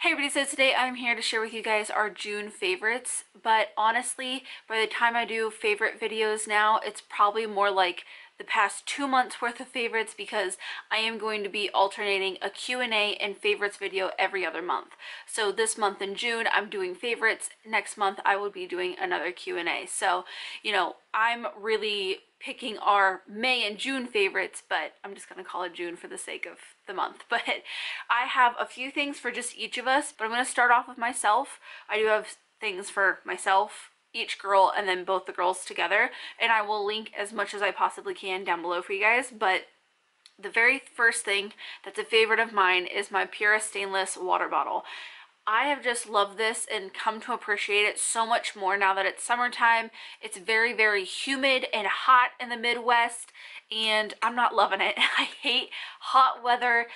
Hey everybody, so today I'm here to share with you guys our June favorites, but honestly, by the time I do favorite videos now, it's probably more like the past 2 months worth of favorites because I am going to be alternating a Q&A and favorites video every other month. So this month in June, I'm doing favorites. Next month, I will be doing another Q&A. So, I'm really picking our May and June favorites, but I'm just going to call it June for the sake of the month. But I have a few things for just each of us, but I'm going to start off with myself. I do have things for myself, each girl, and then both the girls together, and I will link as much as I possibly can down below for you guys. But the very first thing that's a favorite of mine is my Pura Stainless water bottle. I have just loved this and come to appreciate it so much more now that it's summertime. It's very, very humid and hot in the Midwest, and I'm not loving it. I hate hot weather,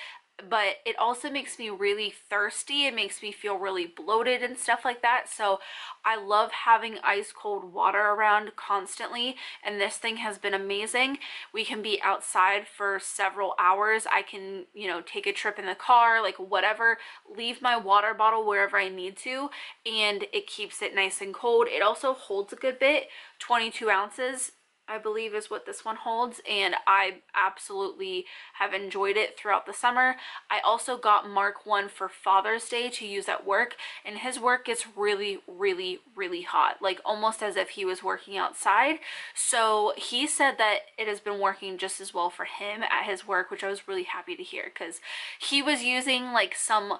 but it also makes me really thirsty. It makes me feel really bloated and stuff like that. So I love having ice cold water around constantly, and this thing has been amazing. We can be outside for several hours. I can, take a trip in the car, like whatever, leave my water bottle wherever I need to, and it keeps it nice and cold. It also holds a good bit, 22 ounces. I believe is what this one holds, and I absolutely have enjoyed it throughout the summer. I also got Mark one for Father's Day to use at work, and his work gets really, really, really hot, like almost as if he was working outside. So he said that it has been working just as well for him at his work, which I was really happy to hear, because he was using like some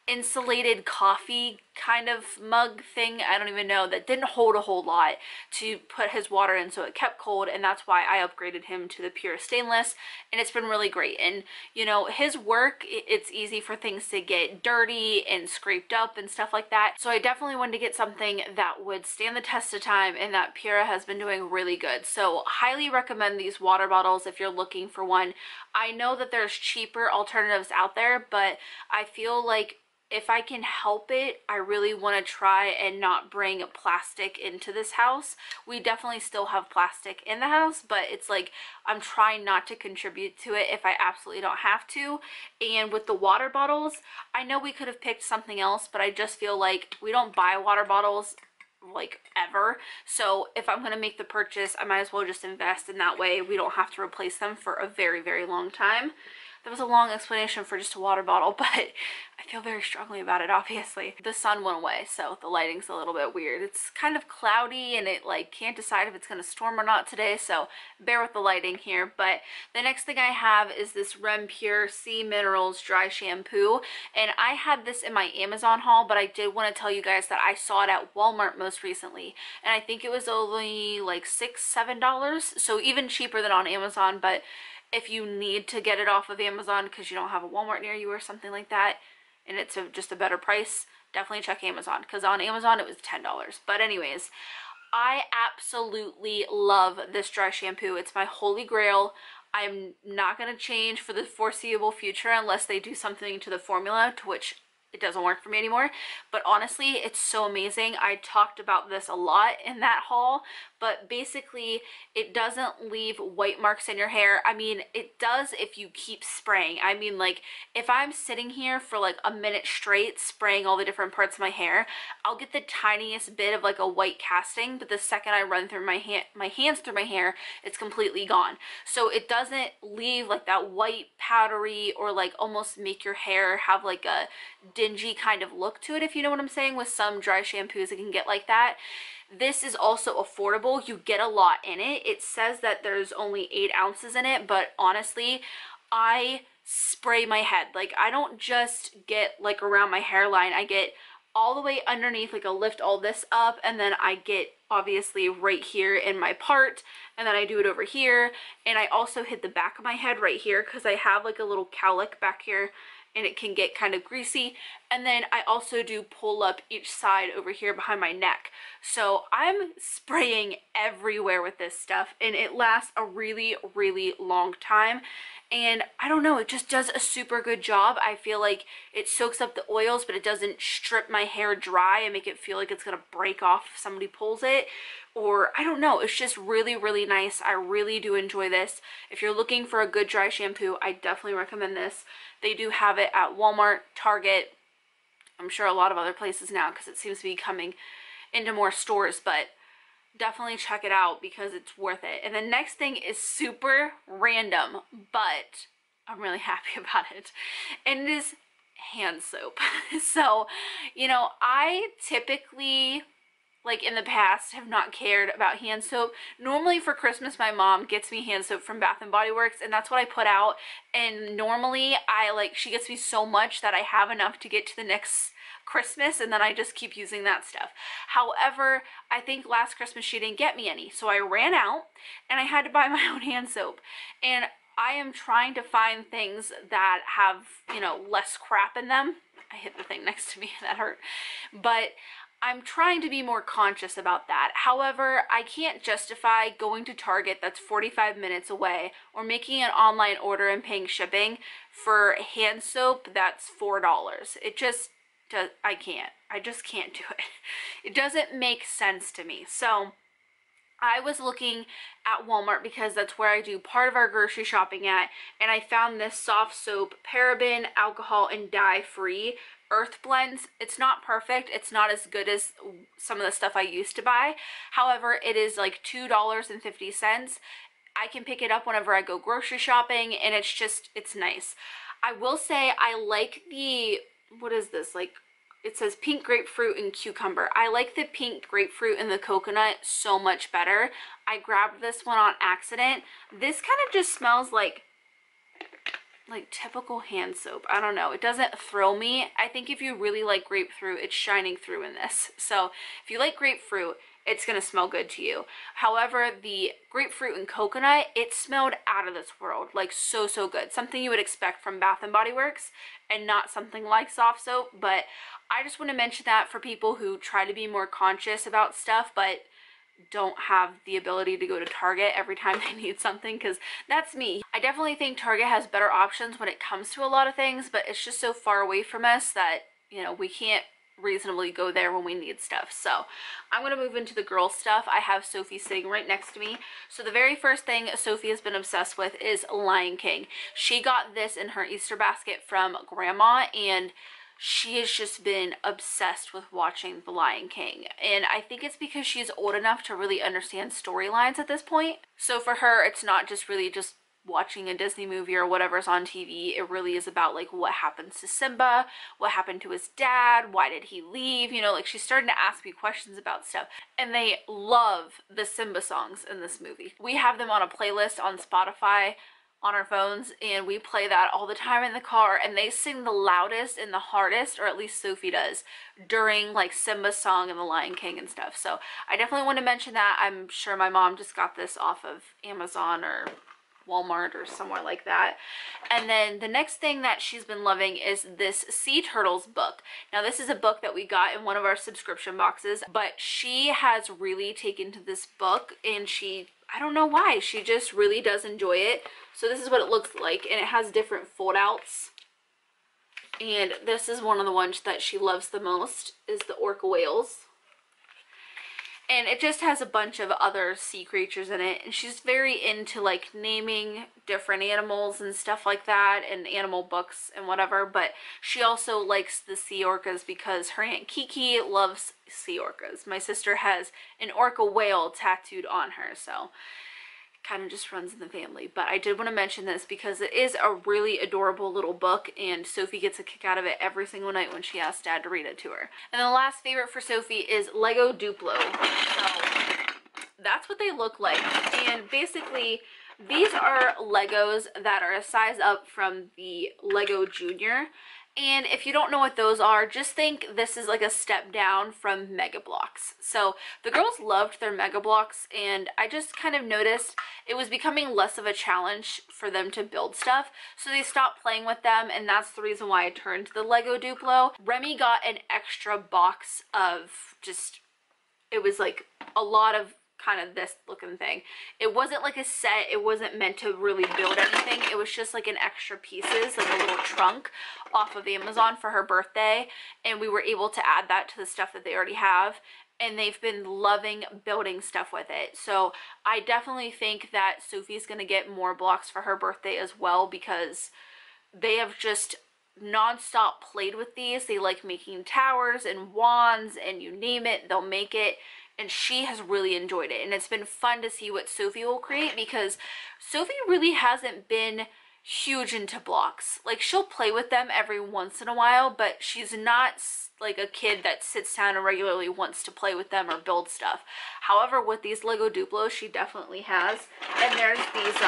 insulated coffee kind of mug thing, I don't even know, that didn't hold a whole lot to put his water in, so it kept cold, and that's why I upgraded him to the Pure Stainless, and it's been really great. And his work, it's easy for things to get dirty and scraped up and stuff like that, so I definitely wanted to get something that would stand the test of time, and that Pura has been doing really good. So highly recommend these water bottles if you're looking for one. I know that there's cheaper alternatives out there, but I feel like if I can help it, I really want to try and not bring plastic into this house. We definitely still have plastic in the house, but it's like I'm trying not to contribute to it if I absolutely don't have to. And with the water bottles, I know we could have picked something else, but I just feel like we don't buy water bottles like ever. So if I'm going to make the purchase, I might as well just invest, in that way we don't have to replace them for a very, very long time. That was a long explanation for just a water bottle, but I feel very strongly about it, obviously. The sun went away, so the lighting's a little bit weird. It's kind of cloudy, and it can't decide if it's going to storm or not today, so bear with the lighting here. But the next thing I have is this Ren Pure Sea Minerals Dry Shampoo, and I had this in my Amazon haul, but I did want to tell you guys that I saw it at Walmart most recently, and I think it was only like $6-7, so even cheaper than on Amazon. But if you need to get it off of Amazon because you don't have a Walmart near you or something like that, and it's just a better price, definitely check Amazon, because on Amazon it was $10. But anyways, I absolutely love this dry shampoo. It's my holy grail. I'm not going to change for the foreseeable future unless they do something to the formula, to which it doesn't work for me anymore. But honestly, it's so amazing. I talked about this a lot in that haul, but basically it doesn't leave white marks in your hair. I mean, it does if you keep spraying. I mean, like if I'm sitting here for like a minute straight spraying all the different parts of my hair, I'll get the tiniest bit of like a white casting, but the second I run through my hands through my hair, it's completely gone. So it doesn't leave like that white powdery, or like almost make your hair have like a dingy kind of look to it, if you know what I'm saying. With some dry shampoos, it can get like that. This is also affordable. You get a lot in it. It says that there's only 8 ounces in it, but honestly, I spray my head. Like, I don't just get like around my hairline. I get all the way underneath, like I'll lift all this up, and then I get obviously right here in my part, and then I do it over here, and I also hit the back of my head right here because I have like a little cowlick back here, and it can get kind of greasy. And then I also do pull up each side over here behind my neck. So I'm spraying everywhere with this stuff, and it lasts a really, really long time. And I don't know, it just does a super good job. I feel like it soaks up the oils, but it doesn't strip my hair dry and make it feel like it's gonna break off if somebody pulls it. Or I don't know, it's just really, really nice. I really do enjoy this. If you're looking for a good dry shampoo, I definitely recommend this. They do have it at Walmart, Target, I'm sure a lot of other places now because it seems to be coming into more stores, but definitely check it out because it's worth it. And the next thing is super random, but I'm really happy about it. And it is hand soap. So, you know, I typically, like in the past, have not cared about hand soap. Normally for Christmas, my mom gets me hand soap from Bath and Body Works, and that's what I put out. And normally she gets me so much that I have enough to get to the next Christmas, and then I just keep using that stuff. However, I think last Christmas she didn't get me any, so I ran out and I had to buy my own hand soap. And I am trying to find things that have, you know, less crap in them. I hit the thing next to me, that hurt. But I'm trying to be more conscious about that. However, I can't justify going to Target that's 45 minutes away or making an online order and paying shipping for hand soap that's $4. It just does, I just can't do it. It doesn't make sense to me. So I was looking at Walmart because that's where I do part of our grocery shopping at, and I found this Softsoap paraben, alcohol, and dye free earth blends. It's not perfect. It's not as good as some of the stuff I used to buy. However, it is like $2.50. I can pick it up whenever I go grocery shopping, and it's nice. I will say I like the, what is this, like, it says pink grapefruit and cucumber. I like the pink grapefruit and the coconut so much better. I grabbed this one on accident. This kind of just smells like typical hand soap. I don't know. It doesn't thrill me. I think if you really like grapefruit, it's shining through in this. So if you like grapefruit, it's going to smell good to you. However, the grapefruit and coconut, it smelled out of this world. Like so good. Something you would expect from Bath and Body Works and not something like Softsoap. But I just want to mention that for people who try to be more conscious about stuff but don't have the ability to go to Target every time they need something, because that's me. I definitely think Target has better options when it comes to a lot of things, but it's just so far away from us that, you know, we can't reasonably go there when we need stuff. So I'm going to move into the girl stuff. I have Sophie sitting right next to me. So the very first thing Sophie has been obsessed with is Lion King. She got this in her Easter basket from Grandma, and she has just been obsessed with watching The Lion King. And I think it's because she's old enough to really understand storylines at this point. So for her, it's not just really just watching a Disney movie or whatever's on TV. It really is about like what happens to Simba, what happened to his dad, why did he leave, you know, like she's starting to ask me questions about stuff. And they love the Simba songs in this movie. We have them on a playlist on Spotify on our phones, and we play that all the time in the car, and they sing the loudest and the hardest, or at least Sophie does, during like Simba's song and The Lion King and stuff. So I definitely want to mention that. I'm sure my mom just got this off of Amazon or Walmart or somewhere like that. And then the next thing that she's been loving is this Sea Turtles book. Now this is a book that we got in one of our subscription boxes, but she has really taken to this book, and I don't know why, she just really does enjoy it. So this is what it looks like, and it has different fold outs. And this is one of the ones that she loves the most, is the orca whales. And it just has a bunch of other sea creatures in it, and she's very into like naming different animals and stuff like that, and animal books and whatever. But she also likes the sea orcas because her Aunt Kiki loves sea orcas. My sister has an orca whale tattooed on her, so kind of just runs in the family. But I did want to mention this because it is a really adorable little book, and Sophie gets a kick out of it every single night when she asks Dad to read it to her. And the last favorite for Sophie is Lego Duplo. So that's what they look like, and basically these are Legos that are a size up from the Lego Junior. And if you don't know what those are, just think this is like a step down from Mega Bloks. So the girls loved their Mega Bloks, and I just kind of noticed it was becoming less of a challenge for them to build stuff. So they stopped playing with them, and that's the reason why I turned to the Lego Duplo. Remy got an extra box of just, it was like a lot of kind of this looking thing. It wasn't like a set, it wasn't meant to really build anything, it was just like an extra pieces, like a little trunk off of Amazon for her birthday, and we were able to add that to the stuff that they already have, and they've been loving building stuff with it. So I definitely think that Sophie's gonna get more blocks for her birthday as well, because they have just non-stop played with these. They like making towers and wands and you name it, they'll make it. And she has really enjoyed it. And it's been fun to see what Sophie will create, because Sophie really hasn't been huge into blocks. Like, she'll play with them every once in a while, but she's not like a kid that sits down and regularly wants to play with them or build stuff. However, with these Lego Duplos, she definitely has. And there's these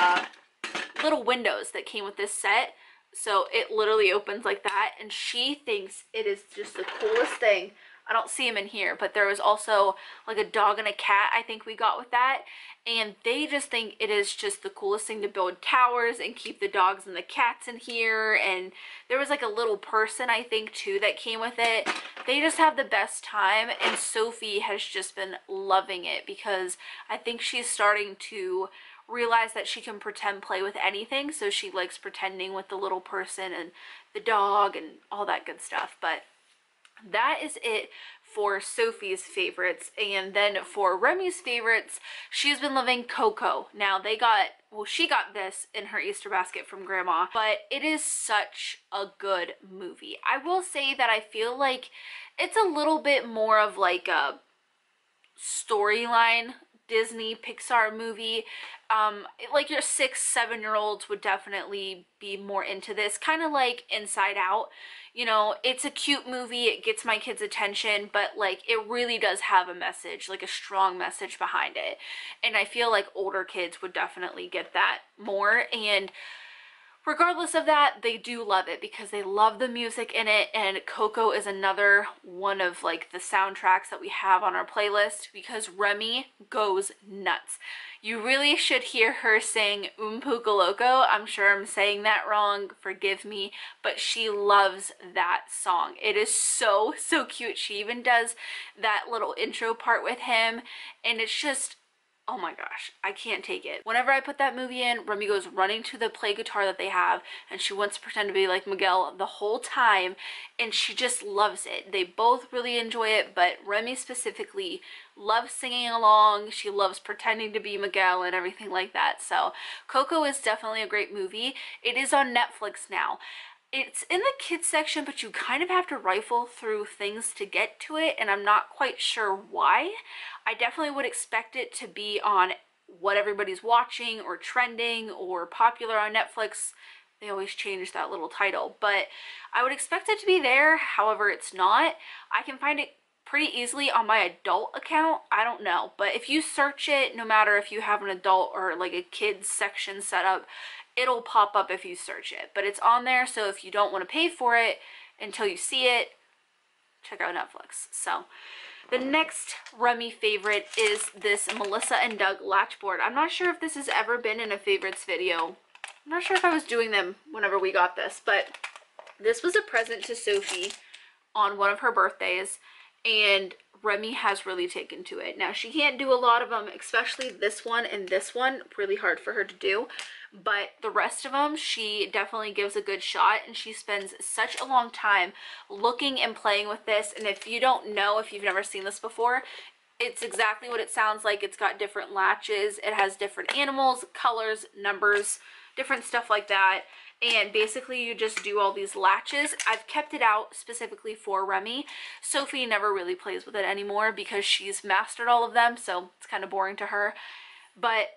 little windows that came with this set. So it literally opens like that, and she thinks it is just the coolest thing. I don't see him in here, but there was also like a dog and a cat I think we got with that, and they just think it is just the coolest thing to build towers and keep the dogs and the cats in here. And there was like a little person I think too that came with it. They just have the best time, and Sophie has just been loving it, because I think she's starting to realize that she can pretend play with anything. So she likes pretending with the little person and the dog and all that good stuff. But that is it for Sophie's favorites. And then for Remy's favorites, she's been loving Coco. Now she got this in her Easter basket from Grandma, but it is such a good movie. I will say that I feel like it's a little bit more of like a storyline Disney Pixar movie. Like your 6-7-year-olds would definitely be more into this, kind of like Inside Out. You know, it's a cute movie, it gets my kids' attention, but like it really does have a message, like a strong message behind it. And I feel like older kids would definitely get that more. And regardless of that, they do love it because they love the music in it. And Coco is another one of like the soundtracks that we have on our playlist, because Remy goes nuts. You really should hear her sing Puka Loco. I'm sure I'm saying that wrong, forgive me, but she loves that song. It is so, so cute. She even does that little intro part with him, and it's just, oh my gosh, I can't take it. Whenever I put that movie in, Remy goes running to the play guitar that they have, and she wants to pretend to be like Miguel the whole time, and she just loves it. They both really enjoy it, but Remy specifically loves singing along. She loves pretending to be Miguel and everything like that. So Coco is definitely a great movie. It is on Netflix now. It's in the kids section, but you kind of have to rifle through things to get to it, and I'm not quite sure why. I definitely would expect it to be on what everybody's watching or trending or popular on Netflix. They always change that little title, but I would expect it to be there. However, it's not. I can find it pretty easily on my adult account. I don't know, but if you search it, no matter if you have an adult or like a kids section set up, it'll pop up if you search it. But it's on there, so if you don't want to pay for it until you see it, check out Netflix. So the next Remy favorite is this Melissa and Doug latch board. I'm not sure if this has ever been in a favorites video. I'm not sure if I was doing them whenever we got this, but this was a present to Sophie on one of her birthdays, and Remy has really taken to it. Now, she can't do a lot of them, especially this one and this one, really hard for her to do, but the rest of them, she definitely gives a good shot, and she spends such a long time looking and playing with this. And if you don't know, if you've never seen this before, it's exactly what it sounds like. It's got different latches, it has different animals, colors, numbers, different stuff like that. And basically you just do all these latches. I've kept it out specifically for Remy. Sophie never really plays with it anymore because she's mastered all of them, so it's kind of boring to her. But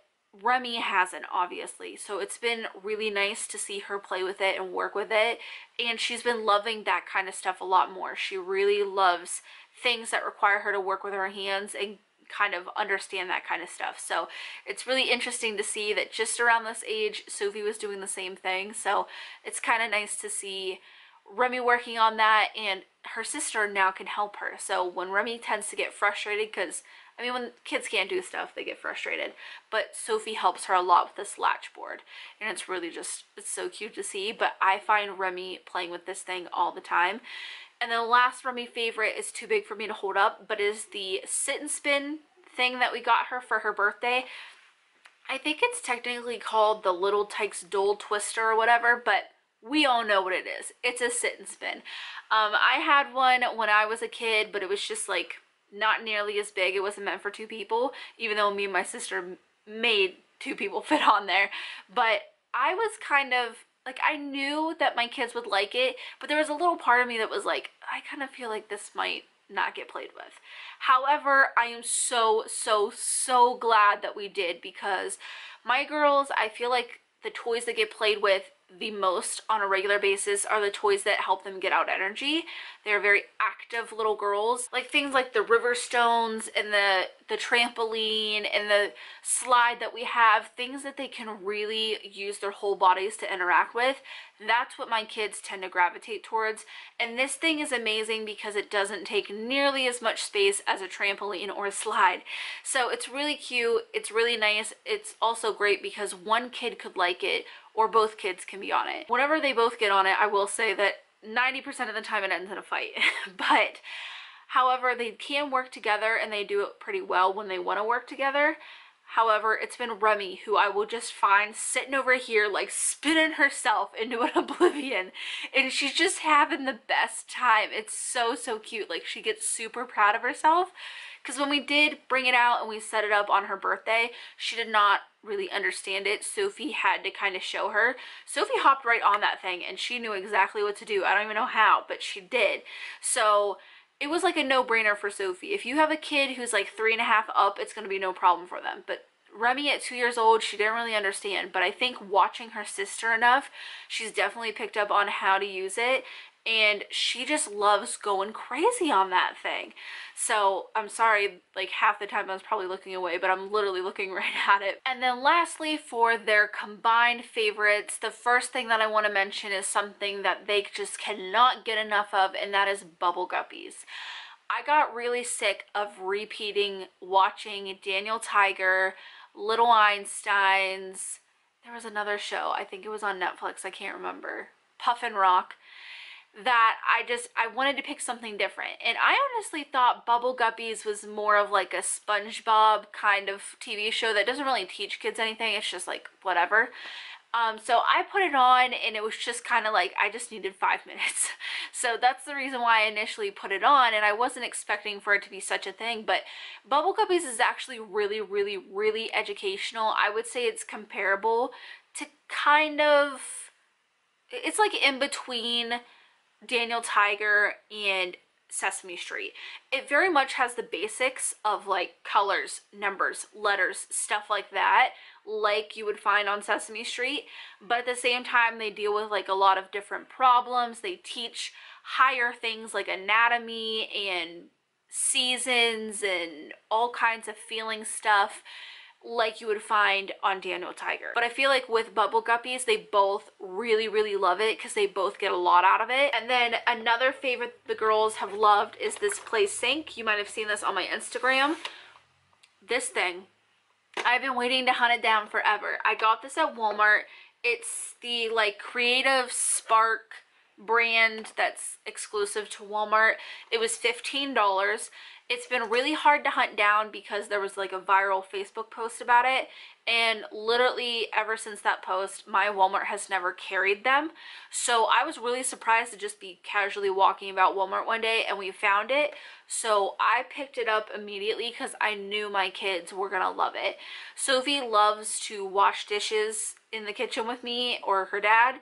Remy hasn't, obviously, so it's been really nice to see her play with it and work with it, and she's been loving that kind of stuff a lot more. She really loves things that require her to work with her hands and kind of understand that kind of stuff. So it's really interesting to see that just around this age, Sophie was doing the same thing. So it's kind of nice to see Remy working on that, and her sister now can help her. So when Remy tends to get frustrated, because I mean, when kids can't do stuff, they get frustrated, but Sophie helps her a lot with this latch board, and it's really just, it's so cute to see. But I find Remy playing with this thing all the time. And then the last Remy favorite is too big for me to hold up, but is the sit and spin thing that we got her for her birthday. I think it's technically called the Little Tikes Dole Twister or whatever, but we all know what it is. It's a sit and spin. I had one when I was a kid, but it was just like not nearly as big. It wasn't meant for two people, even though me and my sister made two people fit on there. But I was kind of like, I knew that my kids would like it, but there was a little part of me that was like, I kind of feel like this might not get played with. However, I am so, so, so glad that we did, because my girls, I feel like the toys that get played with the most on a regular basis are the toys that help them get out energy. They're very active little girls, like things like the river stones and the trampoline and the slide that we have, things that they can really use their whole bodies to interact with. That's what my kids tend to gravitate towards. And this thing is amazing because it doesn't take nearly as much space as a trampoline or a slide. So it's really cute, it's really nice. It's also great because one kid could like it or both kids can be on it. Whenever they both get on it, I will say that 90% of the time it ends in a fight. But however, they can work together and they do it pretty well when they want to work together. However, it's been Remy who I will just find sitting over here like spinning herself into an oblivion, and she's just having the best time. It's so, so cute. Like, she gets super proud of herself, because when we did bring it out and we set it up on her birthday, she did not really understand it. Sophie had to kind of show her. Sophie hopped right on that thing and she knew exactly what to do. I don't even know how, but she did. So it was like a no-brainer for Sophie. If you have a kid who's like 3.5 up, it's going to be no problem for them. But Remy at 2 years old, she didn't really understand. But I think watching her sister enough, she's definitely picked up on how to use it. And she just loves going crazy on that thing. So I'm sorry, like half the time I was probably looking away, but I'm literally looking right at it. And then lastly, for their combined favorites, the first thing that I want to mention is something that they just cannot get enough of, and that is Bubble Guppies. I got really sick of repeating watching Daniel Tiger, Little Einsteins. There was another show, I think it was on Netflix, I can't remember, Puff and Rock, that I wanted to pick something different. And I honestly thought Bubble Guppies was more of like a SpongeBob kind of TV show that doesn't really teach kids anything. It's just like whatever. So I put it on and it was just kind of like I just needed 5 minutes. So that's the reason why I initially put it on, and I wasn't expecting for it to be such a thing. But Bubble Guppies is actually really, really, really educational. I would say it's comparable to kind of, it's like in between Daniel Tiger and Sesame Street. It very much has the basics of like colors, numbers, letters, stuff like that, like you would find on Sesame Street, but at the same time they deal with like a lot of different problems. They teach higher things like anatomy and seasons and all kinds of feeling stuff like you would find on Daniel Tiger. But I feel like with Bubble Guppies, they both really, really love it because they both get a lot out of it. And then another favorite the girls have loved is this Play Sink. You might have seen this on my Instagram. This thing, I've been waiting to hunt it down forever. I got this at Walmart. It's the like Creative Spark brand that's exclusive to Walmart. It was $15. It's been really hard to hunt down because there was like a viral Facebook post about it, and literally ever since that post my Walmart has never carried them. So I was really surprised to just be casually walking about Walmart one day and we found it. So I picked it up immediately because I knew my kids were gonna love it. Sophie loves to wash dishes in the kitchen with me or her dad,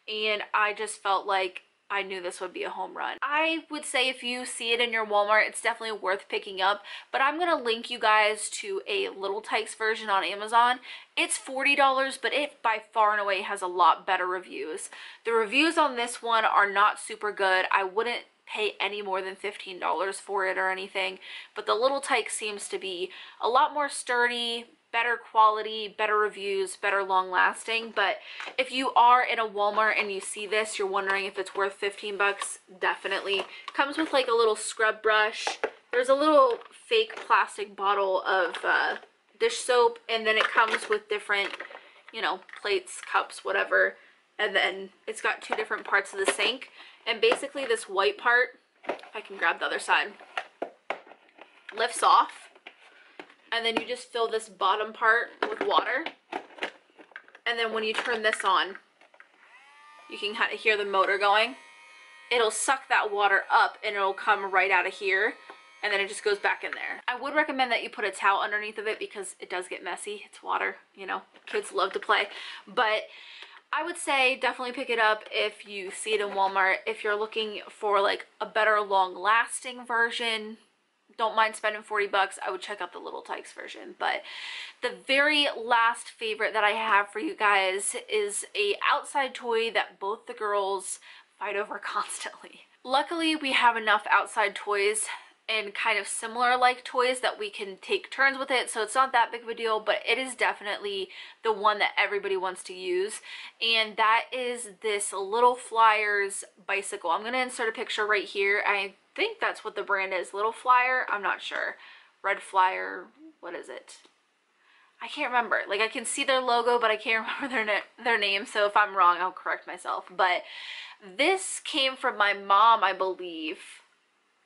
and I just felt like I knew this would be a home run. I would say if you see it in your Walmart, it's definitely worth picking up, but I'm gonna link you guys to a Little Tikes version on Amazon. It's $40, but it by far and away has a lot better reviews. The reviews on this one are not super good. I wouldn't pay any more than $15 for it or anything, but the Little Tikes seems to be a lot more sturdy, better quality, better reviews, better long lasting. But if you are in a Walmart and you see this, you're wondering if it's worth 15 bucks, definitely. Comes with like a little scrub brush. There's a little fake plastic bottle of dish soap, and then it comes with different, you know, plates, cups, whatever. And then it's got 2 different parts of the sink. And basically this white part, if I can grab the other side, lifts off. And then you just fill this bottom part with water. And then when you turn this on, you can kind of hear the motor going. It'll suck that water up and it'll come right out of here. And then it just goes back in there. I would recommend that you put a towel underneath of it because it does get messy. It's water, you know, kids love to play. But I would say definitely pick it up if you see it in Walmart. If you're looking for like a better long lasting version, don't mind spending 40 bucks. I would check out the little Tikes version. But the very last favorite that I have for you guys is a outside toy that both the girls fight over constantly. Luckily, we have enough outside toys and kind of similar like toys that we can take turns with it, so it's not that big of a deal, but it is definitely the one that everybody wants to use, and that is this Little Flyers bicycle. I'm going to insert a picture right here. I think that's what the brand is, Little Flyer. I'm not sure. Red Flyer, what is it? I can't remember. Like, I can see their logo, but I can't remember their name, so if I'm wrong, I'll correct myself. But this came from my mom, I believe,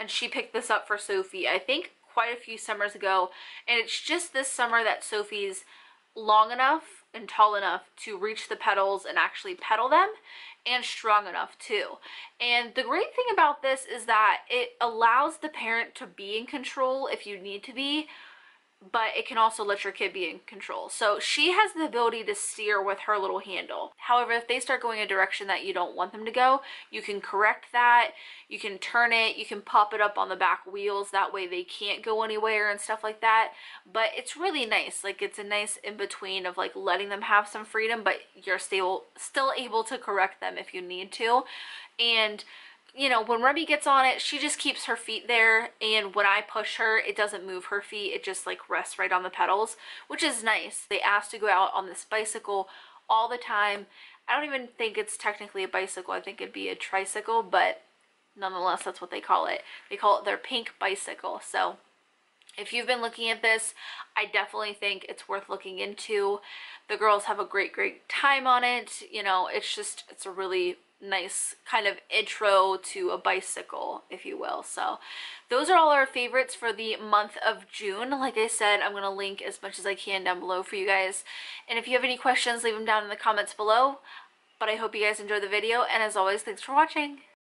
and she picked this up for Sophie, I think quite a few summers ago, and it's just this summer that Sophie's long enough and tall enough to reach the pedals and actually pedal them, and strong enough too. And the great thing about this is that it allows the parent to be in control if you need to be, but it can also let your kid be in control. So she has the ability to steer with her little handle. However, if they start going a direction that you don't want them to go, you can correct that, you can turn it, you can pop it up on the back wheels, that way they can't go anywhere and stuff like that. But it's really nice. Like, it's a nice in-between of like letting them have some freedom, but you're still able to correct them if you need to. And you know, when Remy gets on it, she just keeps her feet there, and when I push her, it doesn't move her feet, it just like rests right on the pedals, which is nice. They ask to go out on this bicycle all the time. I don't even think it's technically a bicycle, I think it'd be a tricycle, but nonetheless, that's what they call it. They call it their pink bicycle. So if you've been looking at this, I definitely think it's worth looking into. The girls have a great time on it. You know, it's a really nice kind of intro to a bicycle, if you will. So those are all our favorites for the month of June. Like I said, I'm going to link as much as I can down below for you guys. And if you have any questions, leave them down in the comments below. But I hope you guys enjoyed the video, and as always, thanks for watching.